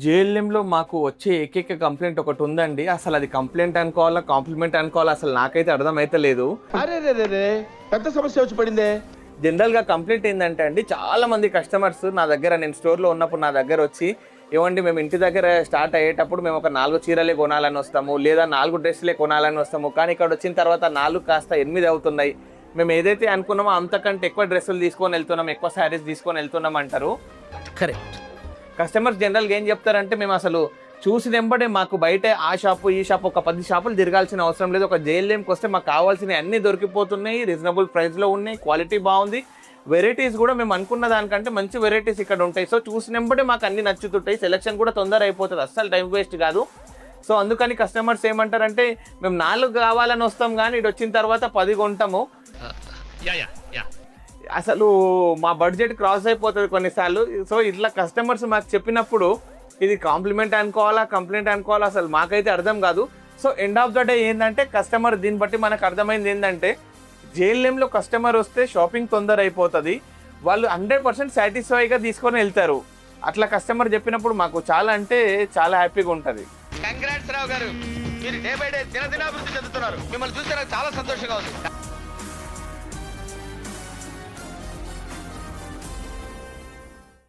జేఎల్ఎంలో మాకు వచ్చే ఏకైక కంప్లైంట్ ఒకటి ఉందండి. అసలు అది కంప్లైంట్ అనుకోవాలా, కాంప్లిమెంట్ అనుకోవాలా అసలు నాకైతే అర్థమైతలేదు. అరే పెద్ద సమస్య వచ్చి పడిందే. జనరల్‌గా కంప్లైంట్ ఏందంటే అండి, చాలా మంది కస్టమర్స్ నా దగ్గర నేను స్టోర్‌లో ఉన్నప్పుడు నా దగ్గర వచ్చి, ఏవండీ మేము ఇంటి దగ్గర స్టార్ట్ అయ్యేటప్పుడు మేము ఒక 4 చీరలే కొనాలని వస్తాము, లేదా 4 డ్రెస్సులే కొనాలని వస్తాము. కానీ ఇక్కడ వచ్చిన తర్వాత 4 కాస్త 8 అవుతున్నాయి. మేము ఏదైతే అనుకున్నామో అంతకంటే ఎక్కువ డ్రెస్సులు తీసుకొని వెళ్తున్నాం, ఎక్కువ శారీస్ తీసుకొని వెళ్తున్నాం అంటారు. కరెక్ట్. కస్టమర్స్ జనరల్గా ఏం చెప్తారంటే, మేము అసలు చూసినెంబడే మాకు బయట ఆ షాపు ఈ షాపు ఒక 10 షాపులు తిరగాల్సిన అవసరం లేదు. ఒక జేఎల్ఎంకి వస్తే మాకు కావాల్సినవి అన్నీ దొరికిపోతున్నాయి, రీజనబుల్ ప్రైస్లో ఉన్నాయి, క్వాలిటీ బాగుంది, వెరైటీస్ కూడా మేము అనుకున్న దానికంటే మంచి వెరైటీస్ ఇక్కడ ఉంటాయి. సో చూసినెంబడే మాకు అన్ని నచ్చుతుంటాయి, సెలెక్షన్ కూడా తొందర అయిపోతుంది, అస్సలు టైం వేస్ట్ కాదు. సో అందుకని కస్టమర్స్ ఏమంటారంటే, మేము 4 కావాలని వస్తాం కానీ ఇటు వచ్చిన తర్వాత 10 కొంటాము, అసలు మా బడ్జెట్ క్రాస్ అయిపోతుంది కొన్నిసార్లు. సో ఇట్లా కస్టమర్స్ మాకు చెప్పినప్పుడు ఇది కాంప్లిమెంట్ అనుకోవాలా, కంప్లైంట్ అనుకోవాలా, అసలు మాకైతే అర్థం కాదు. So end of the day ఏంటంటే, కస్టమర్ దీన్ని బట్టి మనకు అర్థమైంది ఏంటంటే, జేఎల్ఎంలో కస్టమర్ వస్తే షాపింగ్ తొందర అయిపోతుంది, వాళ్ళు 100% సాటిస్ఫైగా తీసుకొని వెళ్తారు. అట్లా కస్టమర్ చెప్పినప్పుడు మాకు చాలా అంటే చాలా హ్యాపీగా ఉంటుంది. కంగ్రాట్స్ రావు గారు, మీరు డే బై డే దినదినాభివృద్ధి చెందుతున్నారు. మిమ్మల్ని చూస్తే నాకు చాలా సంతోషంగా ఉంది.